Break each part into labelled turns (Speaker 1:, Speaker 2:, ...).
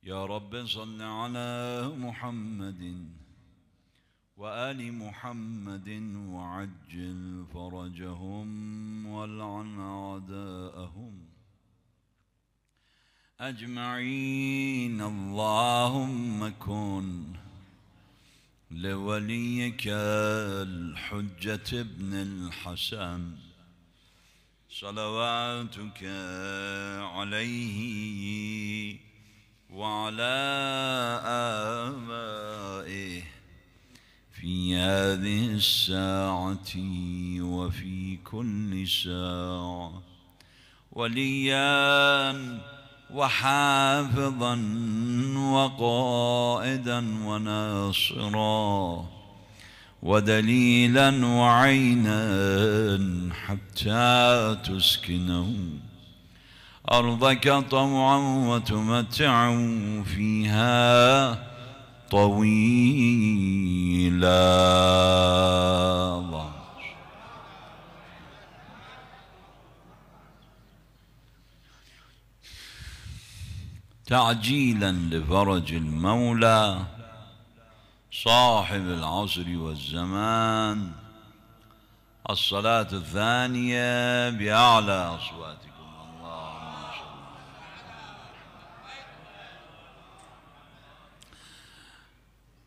Speaker 1: يا رب صل على محمد وآل محمد وعجل فرجهم والعن أعداءهم أجمعين. اللهم كن لوليك الحجة ابن الحسن صلواتك عليه وعلى آبائه في هذه الساعة وفي كل ساعة وليا وحافظا وقائدا وناصرا ودليلا وعينا حتى تسكنه أرضك طوعا وتمتع فيها طويلا. تعجيلا لفرج المولى صاحب العصر والزمان، الصلاة الثانية بأعلى أصواتكم. اللهم صل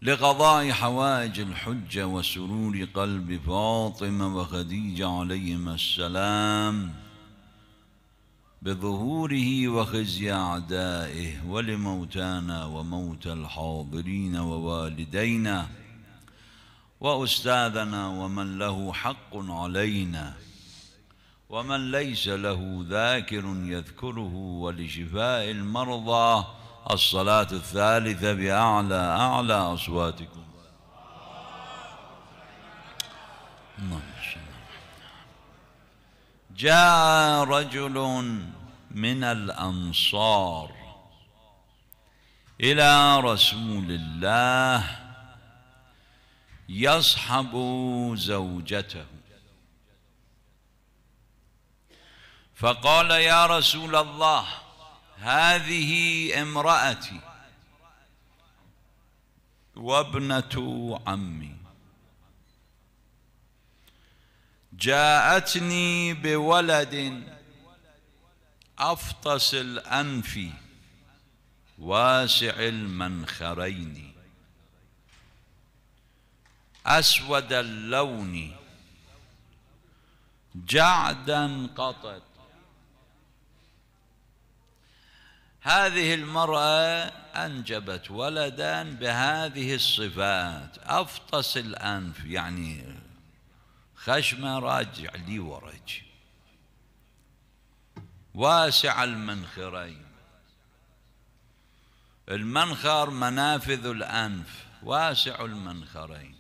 Speaker 1: لقضاء حوائج الحجة وسرور قلب فاطمة وخديجة عليهما السلام بظهوره وخزي أعدائه، ولموتانا وموتى الحاضرين ووالدينا وأستاذنا ومن له حق علينا ومن ليس له ذاكر يذكره، ولشفاء المرضى الصلاة الثالثة بأعلى أصواتكم. جاء رجل من الأنصار إلى رسول الله يصحب زوجته، فقال: يا رسول الله، هذه امرأتي وابنة عمي، جاءتني بولد أفطس الأنف واسع المنخرين أسود اللون جعدا قطط. هذه المرأة أنجبت ولدا بهذه الصفات: أفطس الأنف يعني خشمه راجع لي ورج، واسع المنخرين، المنخر منافذ الأنف، واسع المنخرين،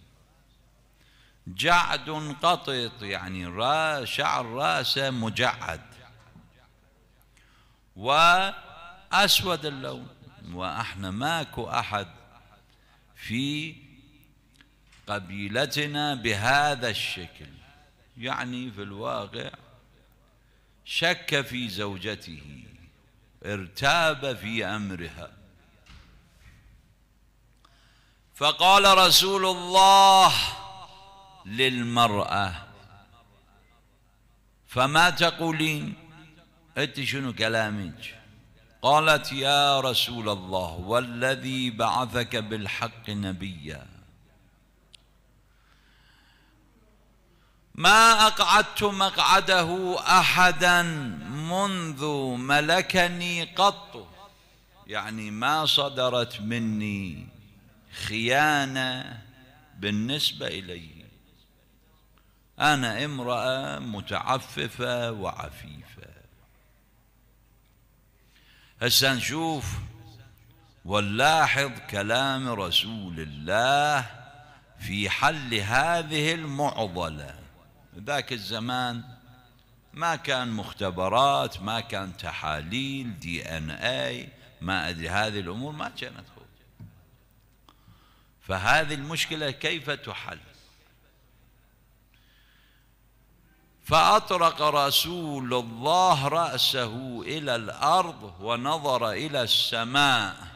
Speaker 1: جعد قطط يعني شعر راسه مجعد، وأسود اللون. وإحنا ماكو أحد في قبيلتنا بهذا الشكل، يعني في الواقع شك في زوجته، ارتاب في أمرها. فقال رسول الله للمرأة: فما تقولين؟ أنت شنو كلامك؟ قالت: يا رسول الله، والذي بعثك بالحق نبيا، ما أقعدت مقعده أحدا منذ ملكني قط، يعني ما صدرت مني خيانة بالنسبة إليه، أنا امرأة متعففة وعفيفة. هسا نشوف ونلاحظ كلام رسول الله في حل هذه المعضلة. ذاك الزمان ما كان مختبرات، ما كان تحاليل DNA، ما أدري، هذه الأمور ما كانت. فهذه المشكلة كيف تحل؟ فأطرق رسول الله رأسه إلى الأرض ونظر إلى السماء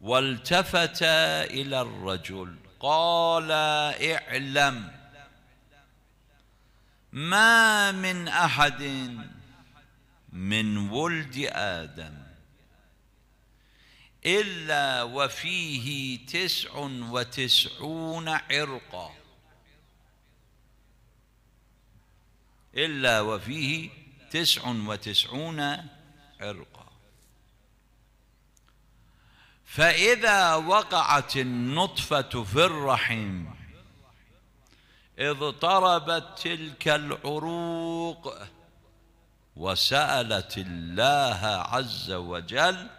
Speaker 1: والتفت إلى الرجل قال: اعلم ما من أحد من ولد آدم إلا وفيه 99 عرقا، إلا وفيه 99 عرقا، فإذا وقعت النطفة في الرحم اضطربت تلك العروق وسألت الله عز وجل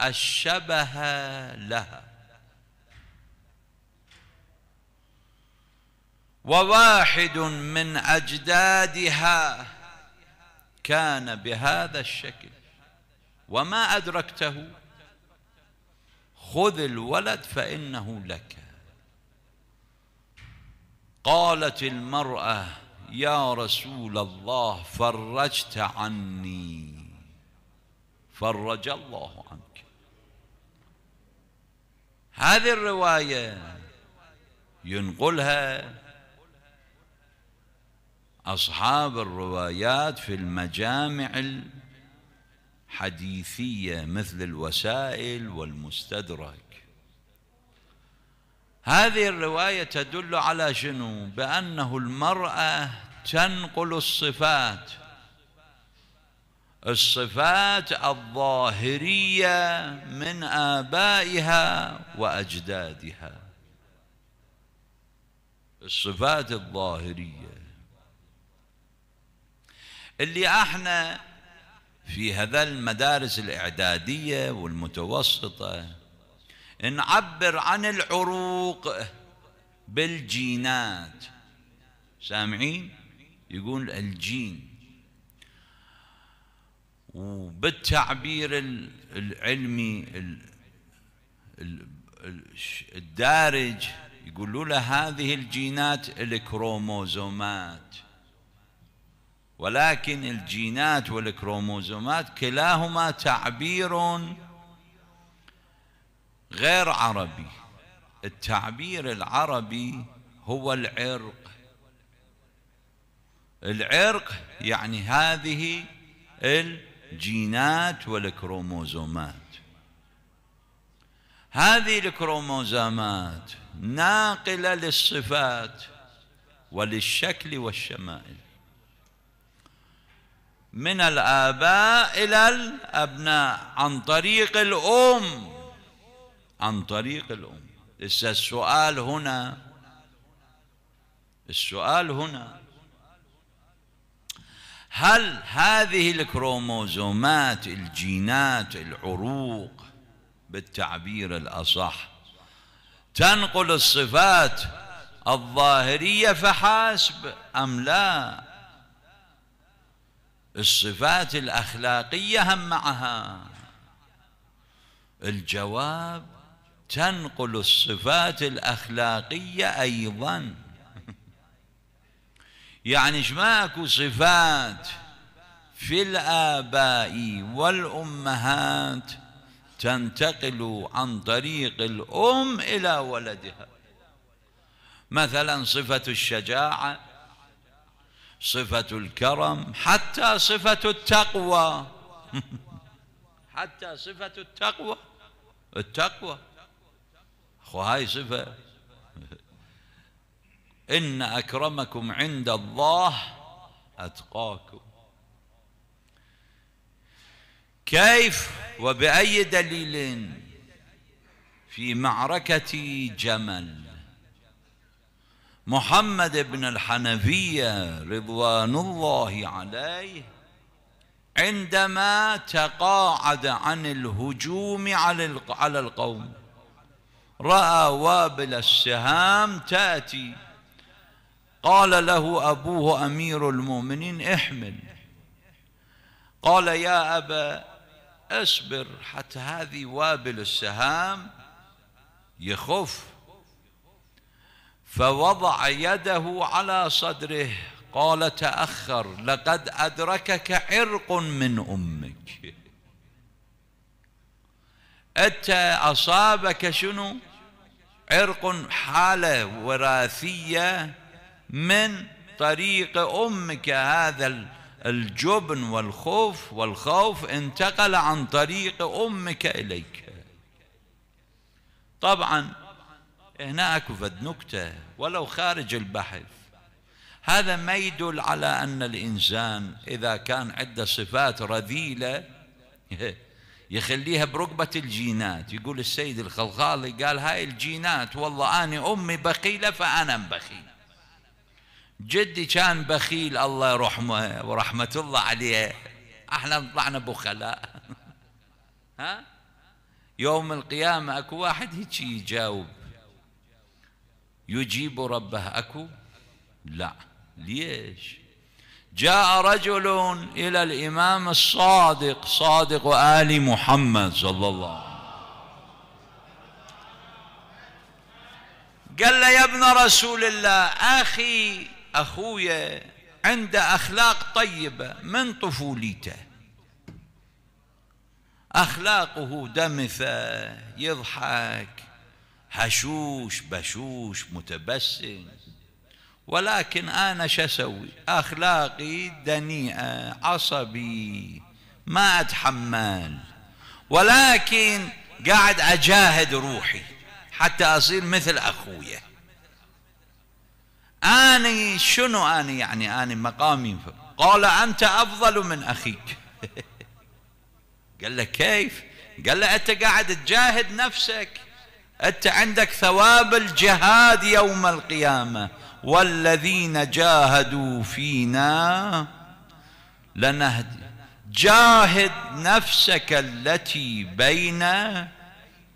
Speaker 1: الشبه لها، وواحد من أجدادها كان بهذا الشكل وما أدركته، خذ الولد فإنه لك. قالت المرأة: يا رسول الله فرجت عني. فرج الله عنك. هذه الرواية ينقلها أصحاب الروايات في المجامع الحديثية مثل الوسائل والمستدرك. هذه الرواية تدل على شنو؟ بأنه المرأة تنقل الصفات الظاهرية من آبائها وأجدادها، الصفات الظاهرية اللي احنا في هذا المدارس الإعدادية والمتوسطة نعبر عن العروق بالجينات. سامعين؟ يقول الجين. وبالتعبير العلمي الدارج يقولوا له هذه الجينات الكروموزومات، ولكن الجينات والكروموزومات كلاهما تعبير غير عربي. التعبير العربي هو العرق. العرق يعني هذه الجينات والكروموزومات. هذه الكروموزومات ناقلة للصفات وللشكل والشمائل من الآباء إلى الأبناء عن طريق الأم. عن طريق الأم. السؤال هنا هل هذه الكروموزومات الجينات العروق بالتعبير الأصح تنقل الصفات الظاهرية فحسب أم لا؟ الصفات الأخلاقية هم معها؟ الجواب: تنقل الصفات الأخلاقية أيضا. يعني ماكو صفات في الآباء والأمهات تنتقل عن طريق الأم إلى ولدها، مثلا صفة الشجاعة، صفة الكرم، حتى صفة التقوى. حتى صفة التقوى هاي صفة. إن أكرمكم عند الله أتقاكم. كيف وبأي دليل؟ في معركة جمل محمد بن الحنفية رضوان الله عليه عندما تقاعد عن الهجوم على القوم رأى وابل السهام تأتي، قال له أبوه أمير المؤمنين: احمل. قال: يا أبا اصبر حتى هذه وابل السهام يخف. فوضع يده على صدره، قال: تأخر، لقد أدركك عرق من أمك. أنت أصابك شنو؟ عرق، حالة وراثية من طريق أمك. هذا الجبن والخوف انتقل عن طريق أمك إليك. طبعا هنا اكو فد نكتة ولو خارج البحث، هذا ما يدل على أن الإنسان إذا كان عنده صفات رذيلة يخليها بركبة الجينات. يقول السيد الخلخالي قال هاي الجينات، والله أنا أمي بخيلة فأنا بخيل، جدي كان بخيل الله يرحمه ورحمة الله عليه، احنا طلعنا بخلاء. ها يوم القيامة اكو واحد هيك يجاوب يجيب ربه؟ اكو؟ لا. ليش؟ جاء رجل إلى الإمام الصادق، صادق آل محمد صلى الله عليه وسلم، قال له يا ابن رسول الله، أخويا عنده أخلاق طيبة من طفولته، أخلاقه دمثة، يضحك، هشوش بشوش متبسم، ولكن أنا شو أسوي؟ أخلاقي دنيئة، عصبي، ما أتحمل، ولكن قاعد أجاهد روحي حتى أصير مثل أخويا. أنا شنو أنا يعني؟ أنا مقامي. قال أنت أفضل من أخيك. قال له كيف؟ قال له أنت قاعد تجاهد نفسك، أنت عندك ثواب الجهاد يوم القيامة، والذين جاهدوا فينا لنهدي. جاهد نفسك التي بين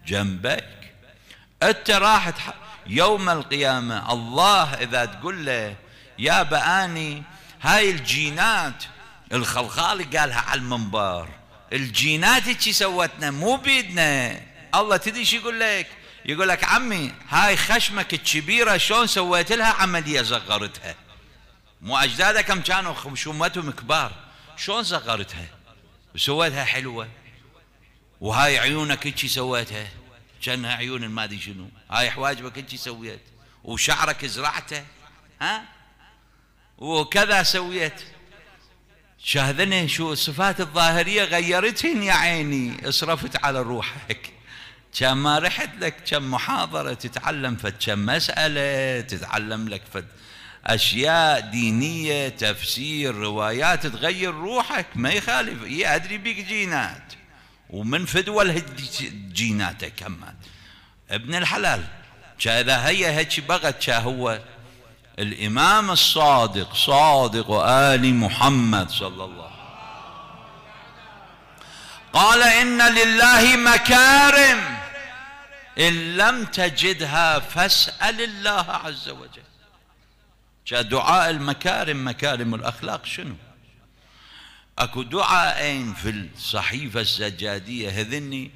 Speaker 1: جنبك. أنت راح يوم القيامة الله إذا تقول له يا بآني هاي الجينات، الخلخالي قالها على المنبر، الجينات هيك سوتنا مو بيدنا. الله تدري شو يقول لك؟ يقول لك عمي هاي خشمك الكبيرة شلون سويت لها عملية صغرتها؟ مو أجدادك كم كانوا خشومتهم كبار، شلون صغرتها وسويتها حلوة؟ وهاي عيونك هيك سويتها كانها عيون ما ادري شنو، هاي حواجبك هيك سويت، وشعرك زرعته، ها وكذا سويت. شاهدني شو الصفات الظاهرية غيرتهن يا عيني، اصرفت على روحك. كان ما رحت لك كم محاضرة تتعلم فد كم مسألة، تتعلم لك فد أشياء دينية، تفسير، روايات، تغير روحك ما يخالف. أدري بيك جينات ومن فدوى جيناتك كمان ابن الحلال. إذا هي هيك بغت هو الإمام الصادق، صادق آل محمد صلى الله عليه وسلم، قال إن لله مكارم إن لم تجدها فاسأل الله عز وجل. دعاء المكارم، مكارم الأخلاق شنو؟ اكو دعاءين في الصحيفة السجادية، هذني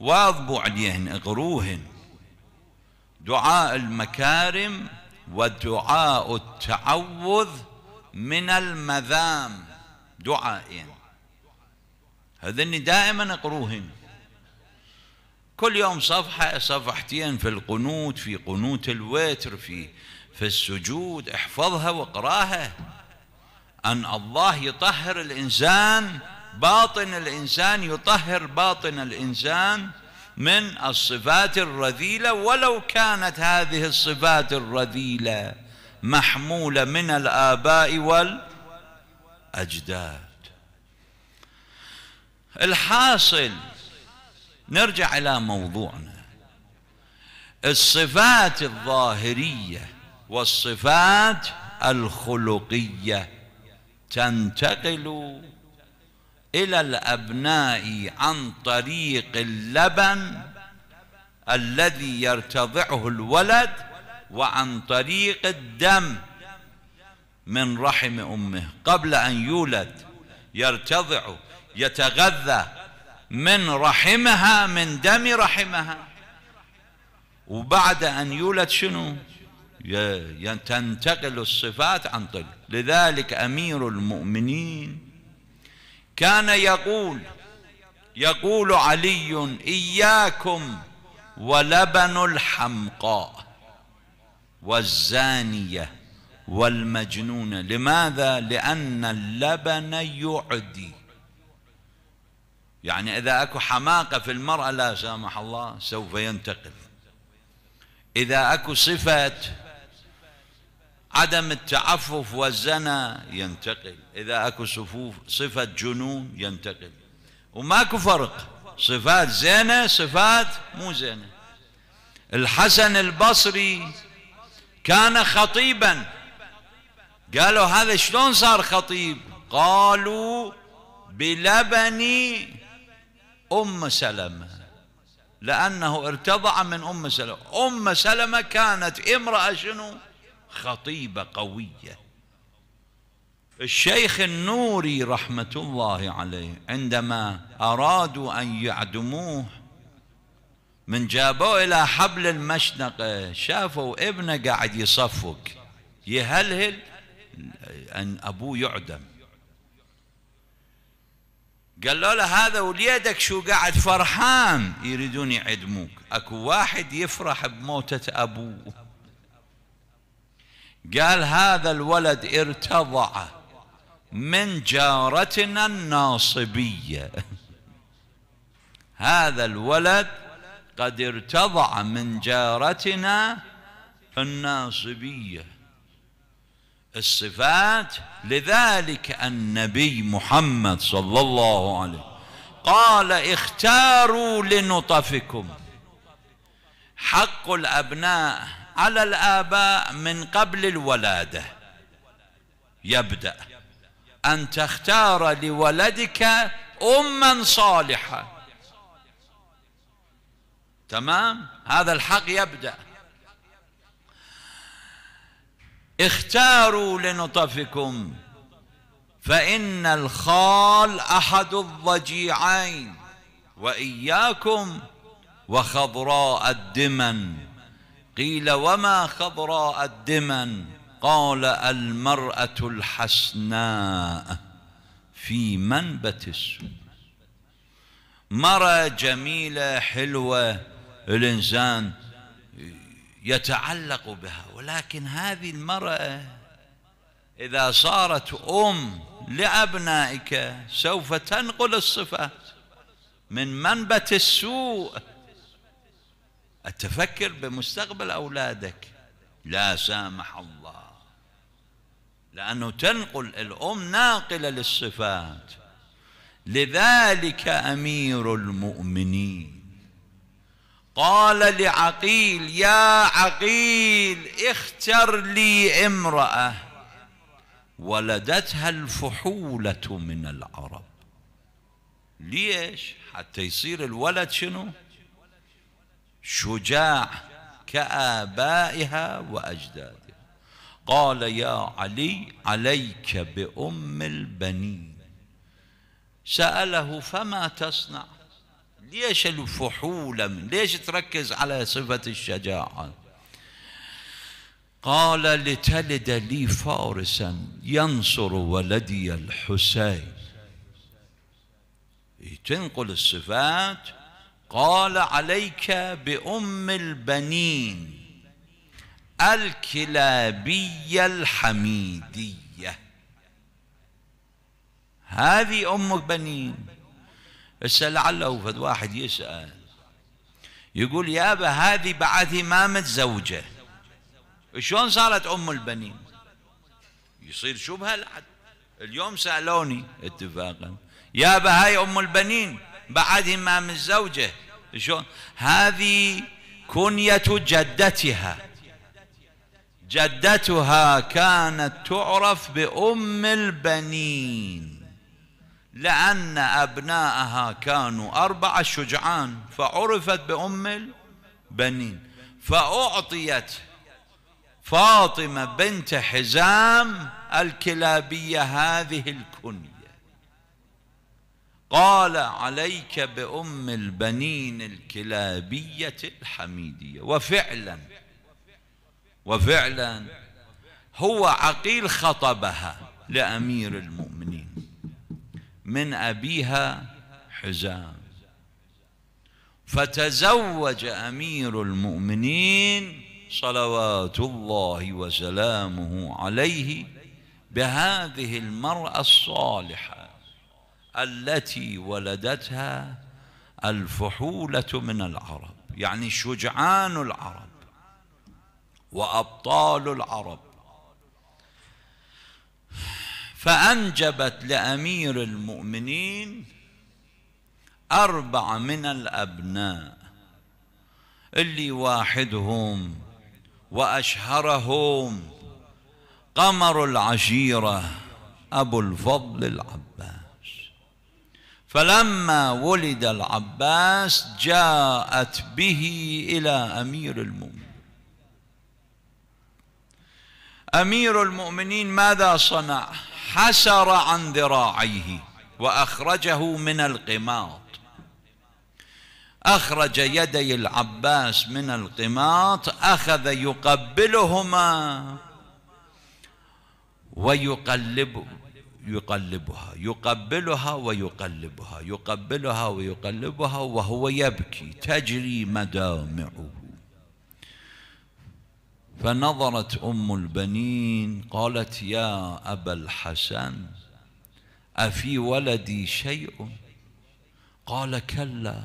Speaker 1: واظبوا عليهن اقروهن، دعاء المكارم ودعاء التعوذ من المذام، دعائين هذني دائما اقروهن، كل يوم صفحة صفحتين في القنوت، في قنوت الوتر، في السجود، احفظها واقراها. أن الله يطهر الإنسان، باطن الإنسان، يطهر باطن الإنسان من الصفات الرذيلة، ولو كانت هذه الصفات الرذيلة محمولة من الآباء والأجداد. الحاصل نرجع إلى موضوعنا، الصفات الظاهرية والصفات الخلقية تنتقل إلى الأبناء عن طريق اللبن الذي يرتضعه الولد، وعن طريق الدم من رحم أمه. قبل أن يولد يرتضع، يتغذى من رحمها، من دم رحمها، وبعد أن يولد شنو؟ تنتقل الصفات عن طريق. لذلك أمير المؤمنين كان يقول يقول علي: إياكم ولبن الحمقاء والزانية والمجنون. لماذا؟ لأن اللبن يعدي. يعني إذا أكو حماقة في المرأة لا سامح الله سوف ينتقل. إذا أكو صفة عدم التعفف والزنا ينتقل. إذا أكو صفة جنون ينتقل. وماكو فرق، صفات زينة صفات مو زينة. الحسن البصري كان خطيبا، قالوا هذا شلون صار خطيب؟ قالوا بلبن أم سلمة، لأنه ارتضع من أم سلمة. أم سلمة كانت امرأة شنو؟ خطيبة قوية. الشيخ النوري رحمة الله عليه عندما أرادوا أن يعدموه من جابوه إلى حبل المشنقة، شافوا ابنه قاعد يصفق يهلهل أن أبوه يعدم. قالوا له هذا وليدك شو قاعد فرحان يريدون يعدموك؟ أكو واحد يفرح بموتة أبوه. قال هذا الولد ارتضع من جارتنا الناصبية. هذا الولد قد ارتضع من جارتنا الناصبية. الصفات. لذلك النبي محمد صلى الله عليه قال: اختاروا لنطفكم. حق الأبناء على الآباء من قبل الولادة يبدأ أن تختار لولدك أما صالحة. تمام؟ هذا الحق يبدأ. اختاروا لنطفكم فإن الخال أحد الضجيعين، وإياكم وخضراء الدمن. قيل: وما خضراء الدمن؟ قال: المرأة الحسناء في منبت السوء. مرأة جميلة حلوة الإنسان يتعلق بها، ولكن هذه المرأة إذا صارت أم لأبنائك سوف تنقل الصفات من منبت السوء. التفكر بمستقبل أولادك لا سامح الله، لأنه تنقل الأم ناقلة للصفات. لذلك أمير المؤمنين قال لعقيل: يا عقيل اختر لي امرأة ولدتها الفحولة من العرب. ليش؟ حتى يصير الولد شنو؟ شجاع كآبائها وأجدادها. قال: يا علي عليك بأم البنين. سأله: فما تصنع؟ ليش الفحولة؟ ليش تركز على صفة الشجاعة؟ قال: لتلد لي فارسا ينصر ولدي الحسين. تنقل الصفات. قال: عليك بأم البنين الكلابية الحميدية. هذه أم البنين. هسه لعله فد واحد يسأل يقول: يابا هذه بعدها ما متزوجة، شلون صارت أم البنين؟ يصير شبهة لحد اليوم. سألوني اتفاقا: يابا هاي أم البنين بعدها ما متزوجة شلون؟ هذه كنية جدتها. جدتها كانت تعرف بأم البنين لأن أبناءها كانوا 4 شجعان، فعرفت بأم البنين. فأعطيت فاطمة بنت حزام الكلابية هذه الكنية. قال: عليك بأم البنين الكلابية الحميدية. وفعلا هو عقيل خطبها لأمير المؤمنين من أبيها حزام. فتزوج أمير المؤمنين صلوات الله وسلامه عليه بهذه المرأة الصالحة التي ولدتها الفحولة من العرب، يعني شجعان العرب وأبطال العرب. فأنجبت لأمير المؤمنين 4 من الأبناء، اللي واحدهم وأشهرهم قمر العشيرة أبو الفضل العباس. فلما ولد العباس جاءت به إلى أمير المؤمنين. أمير المؤمنين ماذا صنع؟ حسر عن ذراعيه وأخرجه من القماط، أخرج يدي العباس من القماط، أخذ يقبلهما ويقلبها، يقبلها ويقلبها، يقبلها ويقلبها وهو يبكي تجري مدامعه. فنظرت أم البنين قالت: يا أبا الحسن، أفي ولدي شيء؟ قال: كلا،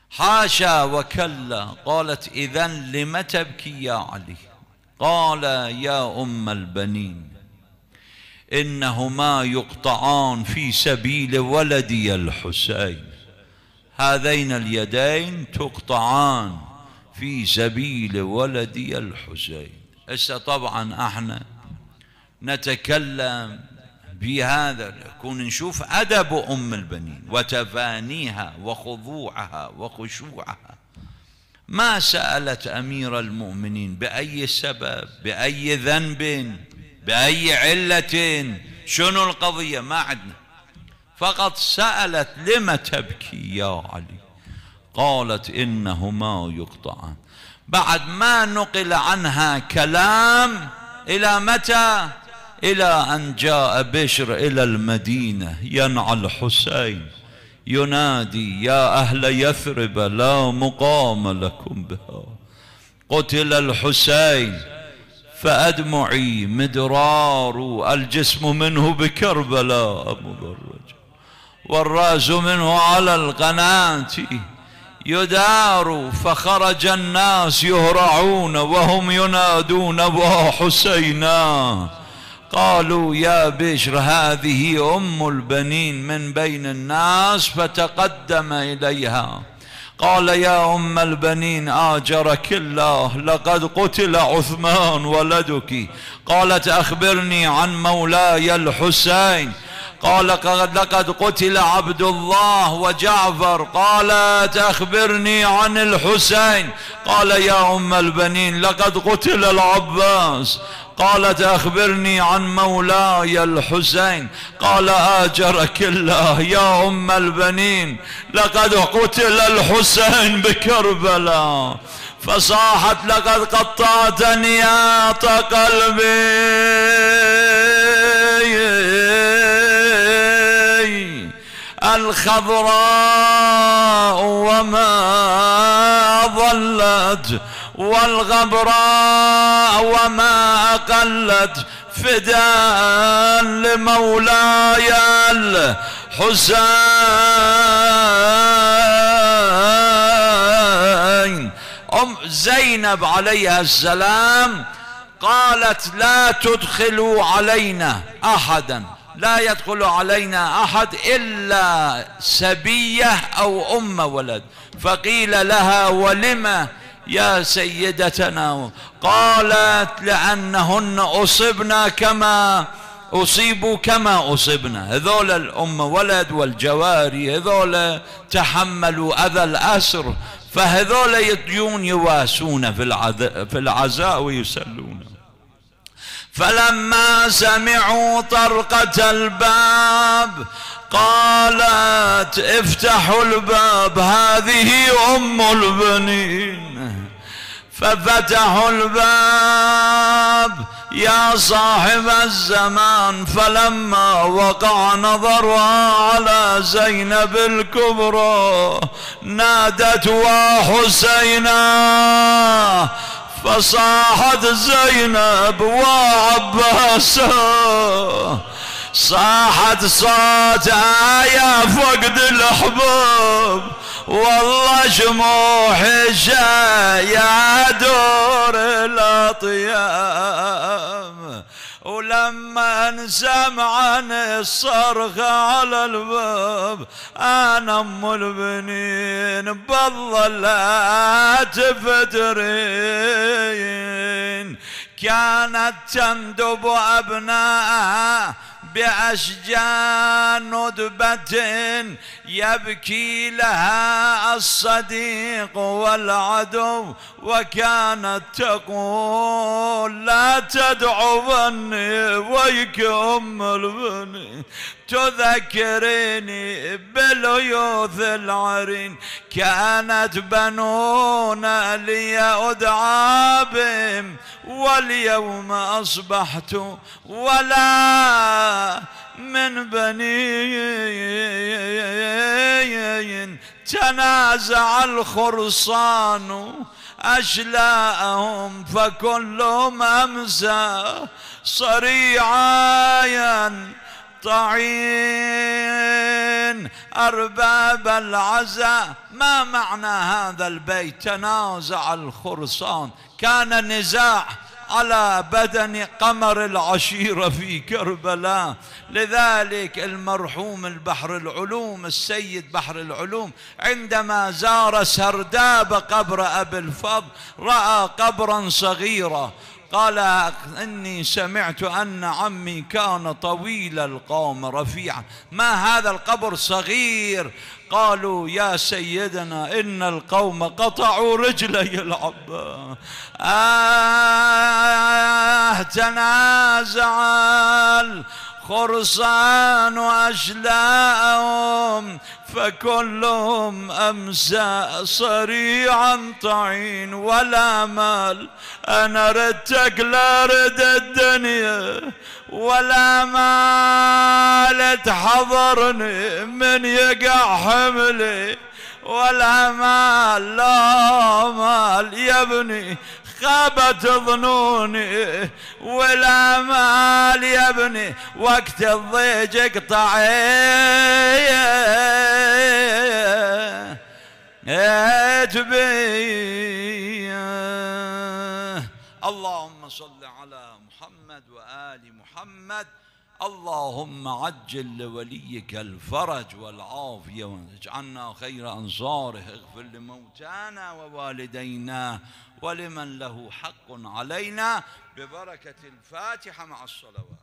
Speaker 1: حاشا وكلا. قالت: إذن لم تبكي يا علي؟ قال: يا أم البنين، إنهما يقطعان في سبيل ولدي الحسين، هذين اليدين تقطعان في سبيل ولدي الحسين. هسه طبعا احنا نتكلم بهذا، نكون نشوف أدب أم البنين وتفانيها وخضوعها وخشوعها. ما سألت أمير المؤمنين بأي سبب، بأي ذنب، بأي علة، شنو القضية، ما عندنا. فقط سألت: لم تبكي يا علي؟ قالت: إنهما يقطعان. بعد ما نقل عنها كلام إلى متى؟ إلى أن جاء بشر إلى المدينة ينعى الحسين ينادي: يا أهل يثرب لا مقام لكم بها، قتل الحسين فأدمعي مدرار، الجسم منه بكربلاء مبرج، والرأس منه على القناة يدار. فخرج الناس يهرعون وهم ينادون: وحسينا. قالوا: يا بشر، هذه أم البنين من بين الناس. فتقدم إليها قال: يا أم البنين، آجرك الله، لقد قتل عثمان ولدك. قالت: أخبرني عن مولاي الحسين. قال: لقد قتل عبد الله وجعفر. قالت: أخبرني عن الحسين. قال: يا أم البنين، لقد قتل العباس. قالت: أخبرني عن مولاي الحسين. قال: آجرك الله يا أم البنين، لقد قتل الحسين بكربلاء. فصاحت: لقد قطعت نياط قلبي الخضراء وما ظلت، والغبراء وما أقلت، فداء لمولاي الحسين. زينب عليها السلام قالت: لا تدخلوا علينا أحدا، لا يدخل علينا أحد إلا سبية أو أم ولد. فقيل لها: ولم يا سيدتنا؟ قالت: لأنهن أصبنا كما أصيبوا كما أصبنا. هذول الأم ولد والجواري هذول تحملوا أذى الأسر، فهذول يجون يواسون في العزاء ويسلون. فلما سمعوا طرقة الباب قالت: افتحوا الباب، هذه أم البنين. ففتحوا الباب يا صاحب الزمان. فلما وقع نظرها على زينب الكبرى نادت وحسينا، فصاحت زينب وعباسا، صاحت صوتها يا فقد الحبوب، والله جموحي يا دور الاطياب. ولما سمعني الصرخ على الباب انا ام البنين بالظلات فترين، كانت تندب ابنائها بأشجان ندبة، يبكي لها الصديق والعدو، وكانت تقول لا تدعوني ويك أم البنين، تذكريني بالليوث العرين. كانت بنونا لي أدعى بهم، واليوم أصبحت ولا من بنين. تنازع الخرصان أشلاءهم، فكلهم أمسى صريعا طعين أرباب العزاء. ما معنى هذا البيت؟ تنازع الخرصان، كان نزاع على بدن قمر العشيرة في كربلاء. لذلك المرحوم البحر العلوم السيد بحر العلوم عندما زار سرداب قبر أبي الفضل رأى قبرا صغيرا، قال إني سمعت أن عمي كان طويل القوم رفيعا، ما هذا القبر صغير؟ قالوا يا سيدنا إن القوم قطعوا رجلي العباس. تنازع الخرصان أشلاءهم، فكلهم أمسى صريعا طعين ولا مال. أنا ردتك لا رد الدنيا ولا مال تحضرني من يقع حملي، ولا مال لا مال يا ابني خابت ظنوني، ولا مال يا ابني وقت الضيج قطعت بي. اللهم صل على محمد وآل محمد. اللهم عجل لوليك الفرج والعافية واجعلنا خير أنصاره. اغفر لموتانا ووالدينا ولمن له حق علينا، ببركة الفاتحة مع الصلوات.